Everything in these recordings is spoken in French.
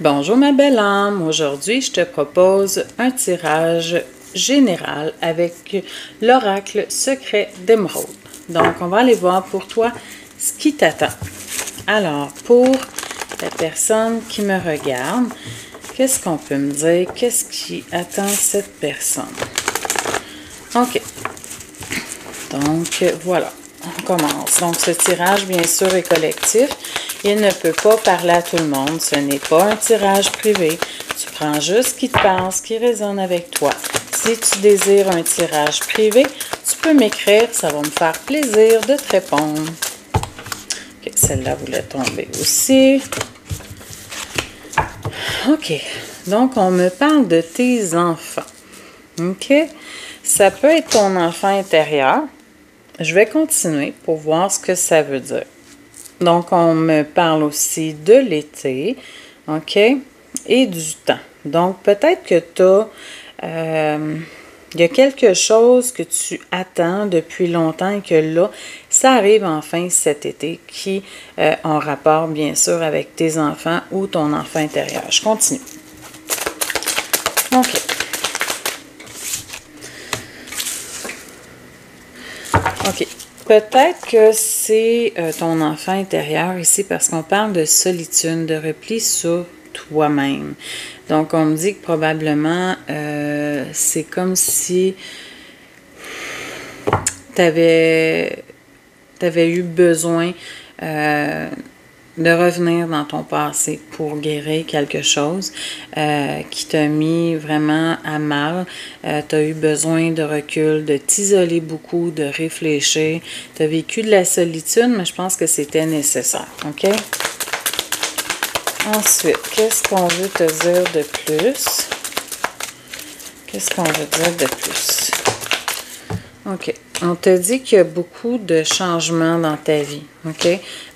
Bonjour ma belle âme, aujourd'hui je te propose un tirage général avec l'oracle secret d'émeraude. Donc on va aller voir pour toi ce qui t'attend. Alors pour la personne qui me regarde, qu'est-ce qu'on peut me dire? Qu'est-ce qui attend cette personne? Ok, donc voilà, on commence. Donc ce tirage bien sûr est collectif. Il ne peut pas parler à tout le monde. Ce n'est pas un tirage privé. Tu prends juste ce qui te parle, ce qui résonne avec toi. Si tu désires un tirage privé, tu peux m'écrire. Ça va me faire plaisir de te répondre. Ok, celle-là voulait tomber aussi. Ok, donc on me parle de tes enfants. Ok, ça peut être ton enfant intérieur. Je vais continuer pour voir ce que ça veut dire. Donc, on me parle aussi de l'été, OK, et du temps. Donc, peut-être que il y a quelque chose que tu attends depuis longtemps et que là, ça arrive enfin cet été qui en rapport, bien sûr, avec tes enfants ou ton enfant intérieur. Je continue. OK. OK. Peut-être que c'est ton enfant intérieur ici parce qu'on parle de solitude, de repli sur toi-même. Donc, on me dit que probablement, c'est comme si tu avais eu besoin de revenir dans ton passé pour guérir quelque chose qui t'a mis vraiment à mal. Tu as eu besoin de recul, de t'isoler beaucoup, de réfléchir. Tu as vécu de la solitude, mais je pense que c'était nécessaire. OK? Ensuite, qu'est-ce qu'on veut te dire de plus? Qu'est-ce qu'on veut dire de plus? OK. On te dit qu'il y a beaucoup de changements dans ta vie, OK?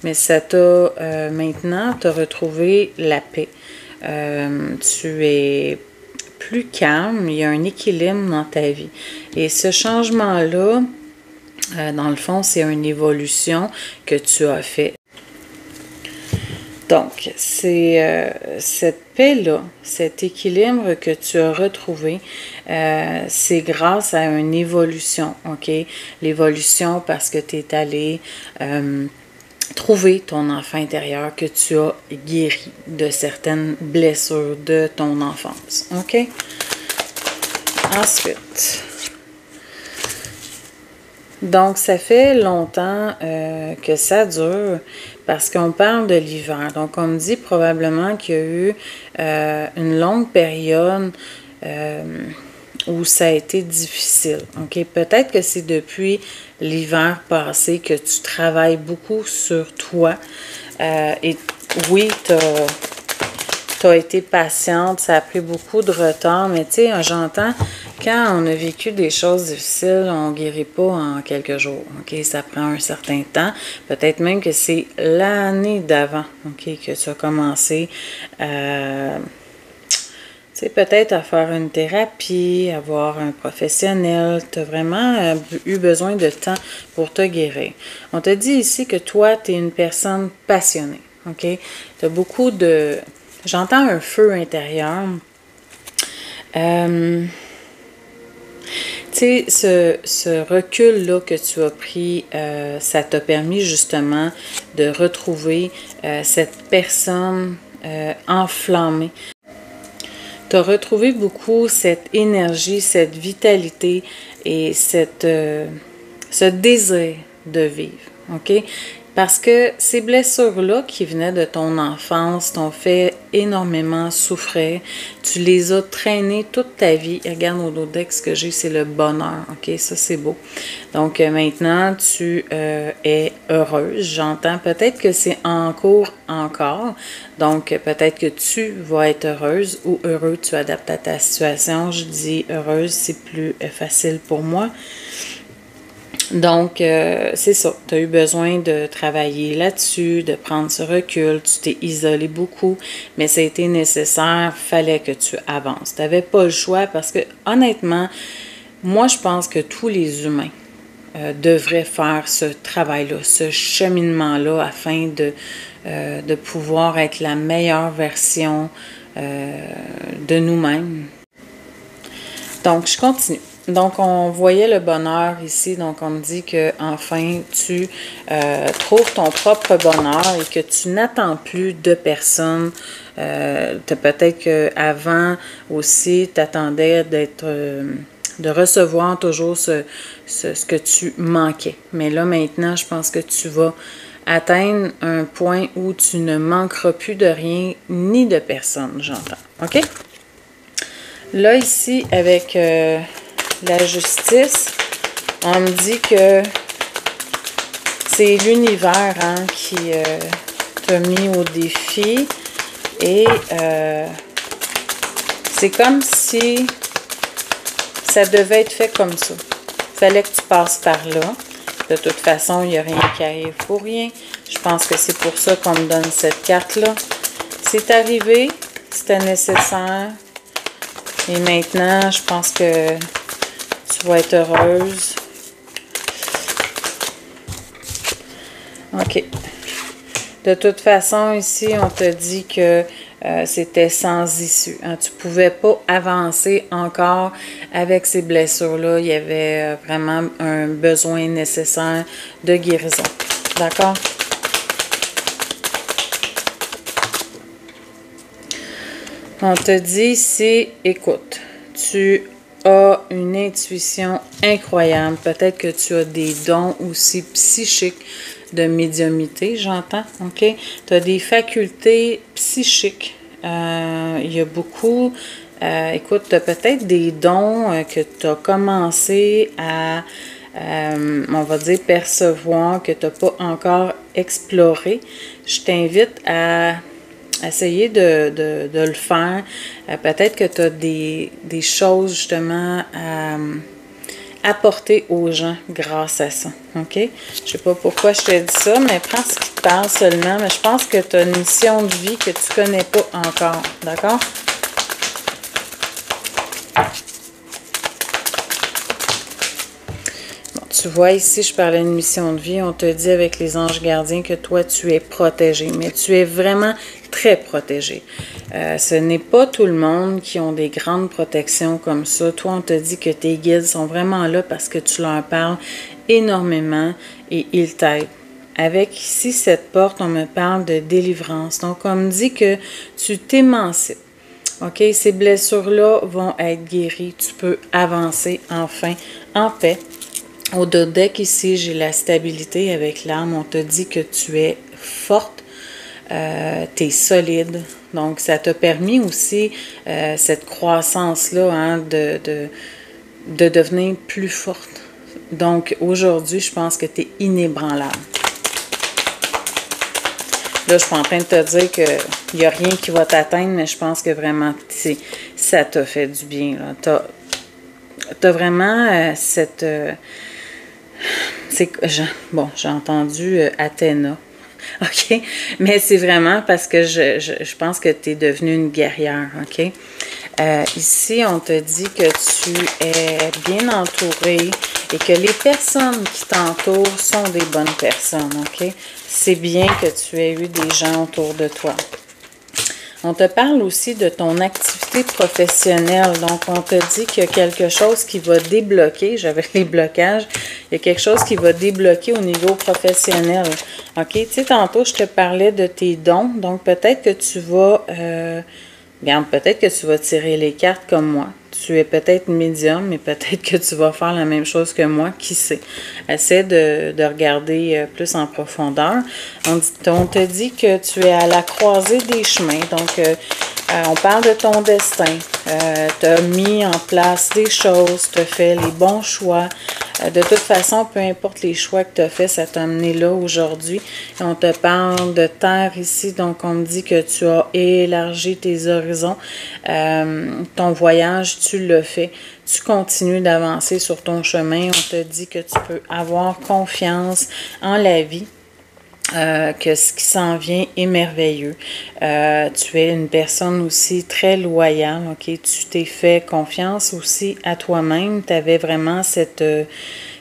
Mais ça t'a, maintenant, tu as retrouvé la paix. Tu es plus calme, il y a un équilibre dans ta vie. Et ce changement-là, dans le fond, c'est une évolution que tu as fait. Donc, c'est cette paix-là, cet équilibre que tu as retrouvé, c'est grâce à une évolution, OK? L'évolution parce que tu es allé trouver ton enfant intérieur, que tu as guéri de certaines blessures de ton enfance, OK? Ensuite, donc ça fait longtemps que ça dure parce qu'on parle de l'hiver. Donc on me dit probablement qu'il y a eu une longue période où ça a été difficile. OK? Peut-être que c'est depuis l'hiver passé que tu travailles beaucoup sur toi. Et oui, tu as été patiente, ça a pris beaucoup de retard, mais tu sais, j'entends, quand on a vécu des choses difficiles, on ne guérit pas en quelques jours, OK? Ça prend un certain temps, peut-être même que c'est l'année d'avant, OK, que tu as commencé tu sais, peut-être à faire une thérapie, à voir un professionnel. Tu as vraiment eu besoin de temps pour te guérir. On te dit ici que toi, tu es une personne passionnée, OK? Tu as beaucoup de... J'entends un feu intérieur. Tu sais, ce recul-là que tu as pris, ça t'a permis justement de retrouver cette personne enflammée. Tu as retrouvé beaucoup cette énergie, cette vitalité et ce désir de vivre, OK? Parce que ces blessures-là qui venaient de ton enfance t'ont fait énormément souffrir. Tu les as traînées toute ta vie. Regarde au Dodex que j'ai, c'est le bonheur, OK? Ça, c'est beau. Donc, maintenant, tu es heureuse. J'entends peut-être que c'est en cours encore. Donc, peut-être que tu vas être heureuse ou heureux. Tu adaptes à ta situation. Je dis heureuse, c'est plus facile pour moi. Donc, c'est ça. Tu as eu besoin de travailler là-dessus, de prendre ce recul. Tu t'es isolé beaucoup, mais ça a été nécessaire. Fallait que tu avances. Tu n'avais pas le choix parce que, honnêtement, moi, je pense que tous les humains devraient faire ce travail-là, ce cheminement-là afin de de pouvoir être la meilleure version de nous-mêmes. Donc, je continue. Donc, on voyait le bonheur ici. Donc, on me dit que enfin tu trouves ton propre bonheur et que tu n'attends plus de personne. Peut-être qu'avant aussi, tu attendais de recevoir toujours ce que tu manquais. Mais là, maintenant, je pense que tu vas atteindre un point où tu ne manqueras plus de rien ni de personne, j'entends. OK? Là, ici, avec la justice, on me dit que c'est l'univers qui t'a mis au défi et c'est comme si ça devait être fait comme ça. Il fallait que tu passes par là. De toute façon, il n'y a rien qui arrive pour rien. Je pense que c'est pour ça qu'on me donne cette carte-là. C'est arrivé, c'était nécessaire. Et maintenant, je pense que tu vas être heureuse. OK. De toute façon, ici, on te dit que c'était sans issue. Hein. Tu ne pouvais pas avancer encore avec ces blessures-là. Il y avait vraiment un besoin nécessaire de guérison. D'accord? On te dit ici, écoute, tu as une intuition incroyable. Peut-être que tu as des dons aussi psychiques de médiumnité, j'entends, OK? Tu as des facultés psychiques. Il y a beaucoup, écoute, tu as peut-être des dons que tu as commencé à, on va dire, percevoir, que tu n'as pas encore exploré. Je t'invite à essayer de le faire. Peut-être que tu as des choses justement à apporter aux gens grâce à ça. OK? Je sais pas pourquoi je te dis ça, mais prends ce qui te parle seulement. Mais je pense que tu as une mission de vie que tu connais pas encore. D'accord? Tu vois, ici, je parlais d'une mission de vie. On te dit avec les anges gardiens que toi, tu es protégé. Mais tu es vraiment très protégé. Ce n'est pas tout le monde qui ont des grandes protections comme ça. Toi, on te dit que tes guides sont vraiment là parce que tu leur parles énormément et ils t'aident. Avec ici, cette porte, on me parle de délivrance. Donc, on me dit que tu t'émancipes. OK? Ces blessures-là vont être guéries. Tu peux avancer enfin en paix. Au deck ici, j'ai la stabilité avec l'âme. On te dit que tu es forte, tu es solide. Donc, ça t'a permis aussi cette croissance-là hein, de devenir plus forte. Donc, aujourd'hui, je pense que tu es inébranlable. Là, je ne suis pas en train de te dire qu'il n'y a rien qui va t'atteindre, mais je pense que vraiment, ça t'a fait du bien. Tu as vraiment cette... bon, j'ai entendu Athéna. OK? Mais c'est vraiment parce que je pense que tu es devenue une guerrière. OK? Ici, on te dit que tu es bien entourée et que les personnes qui t'entourent sont des bonnes personnes. OK? C'est bien que tu aies eu des gens autour de toi. On te parle aussi de ton activité professionnelle. Donc, on te dit qu'il y a quelque chose qui va débloquer. J'avais les blocages. Il y a quelque chose qui va débloquer au niveau professionnel. OK? Tu sais, tantôt, je te parlais de tes dons. Donc, peut-être que tu vas... regarde, peut-être que tu vas tirer les cartes comme moi. Tu es peut-être médium, mais peut-être que tu vas faire la même chose que moi. Qui sait? Essaie de regarder plus en profondeur. On te dit que tu es à la croisée des chemins. Donc, on parle de ton destin. Tu as mis en place des choses, tu as fait les bons choix. De toute façon, peu importe les choix que tu as fait, ça t'a amené là aujourd'hui. On te parle de terre ici, donc on me dit que tu as élargi tes horizons. Ton voyage, tu l'as fait. Tu continues d'avancer sur ton chemin. On te dit que tu peux avoir confiance en la vie. Que ce qui s'en vient est merveilleux. Tu es une personne aussi très loyale, ok? Tu t'es fait confiance aussi à toi-même. Tu avais vraiment cette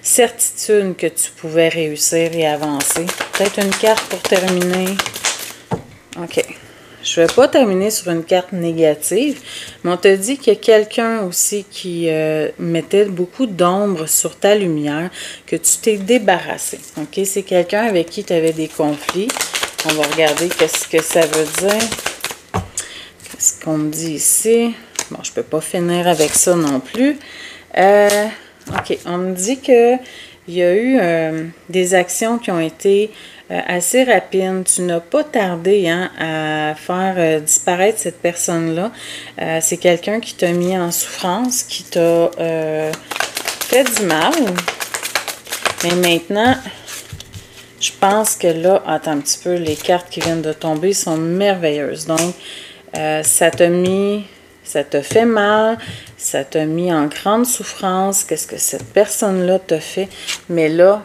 certitude que tu pouvais réussir et avancer. Peut-être une carte pour terminer. OK. Je ne vais pas terminer sur une carte négative, mais on te dit qu'il y a quelqu'un aussi qui mettait beaucoup d'ombre sur ta lumière, que tu t'es débarrassé. OK? C'est quelqu'un avec qui tu avais des conflits. On va regarder qu'est-ce que ça veut dire. Qu'est-ce qu'on me dit ici? Bon, je ne peux pas finir avec ça non plus. OK, on me dit qu'il y a eu des actions qui ont été assez rapides. Tu n'as pas tardé hein, à faire disparaître cette personne-là. C'est quelqu'un qui t'a mis en souffrance, qui t'a fait du mal. Mais maintenant, je pense que là, attends un petit peu, les cartes qui viennent de tomber sont merveilleuses. Donc, ça t'a fait mal, ça t'a mis en grande souffrance. Qu'est-ce que cette personne-là t'a fait? Mais là,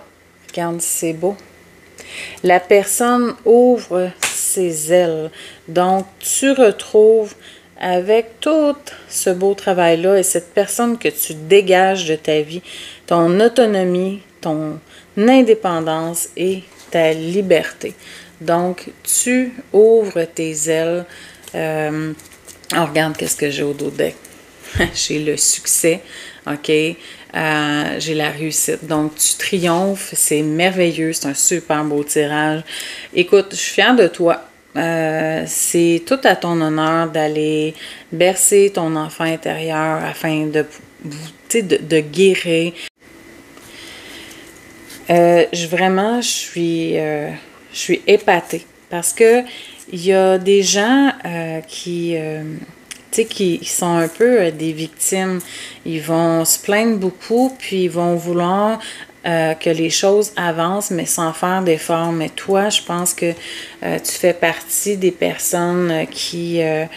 regarde, c'est beau. La personne ouvre ses ailes. Donc, tu retrouves avec tout ce beau travail-là et cette personne que tu dégages de ta vie, ton autonomie, ton indépendance et ta liberté. Donc, tu ouvres tes ailes. On regarde qu'est-ce que j'ai au dos deck. J'ai le succès, OK? J'ai la réussite. Donc, tu triomphes, c'est merveilleux, c'est un super beau tirage. Écoute, je suis fière de toi. C'est tout à ton honneur d'aller bercer ton enfant intérieur afin de guérir. Vraiment, je suis épatée parce que il y a des gens qui sont un peu des victimes. Ils vont se plaindre beaucoup, puis ils vont vouloir que les choses avancent, mais sans faire d'efforts. Mais toi, je pense que tu fais partie des personnes qui a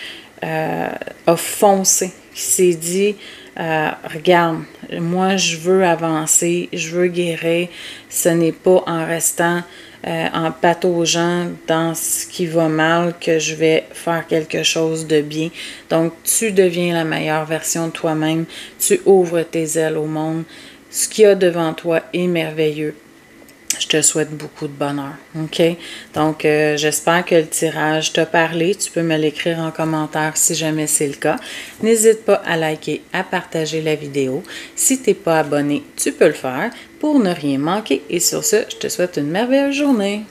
foncé, qui s'est dit regarde, moi je veux avancer, je veux guérir, ce n'est pas en restant en pataugeant dans ce qui va mal que je vais faire quelque chose de bien. Donc, tu deviens la meilleure version de toi-même, tu ouvres tes ailes au monde. Ce qu'il y a devant toi est merveilleux. Je te souhaite beaucoup de bonheur, OK? Donc, j'espère que le tirage t'a parlé. Tu peux me l'écrire en commentaire si jamais c'est le cas. N'hésite pas à liker, à partager la vidéo. Si tu n'es pas abonné, tu peux le faire pour ne rien manquer. Et sur ce, je te souhaite une merveilleuse journée.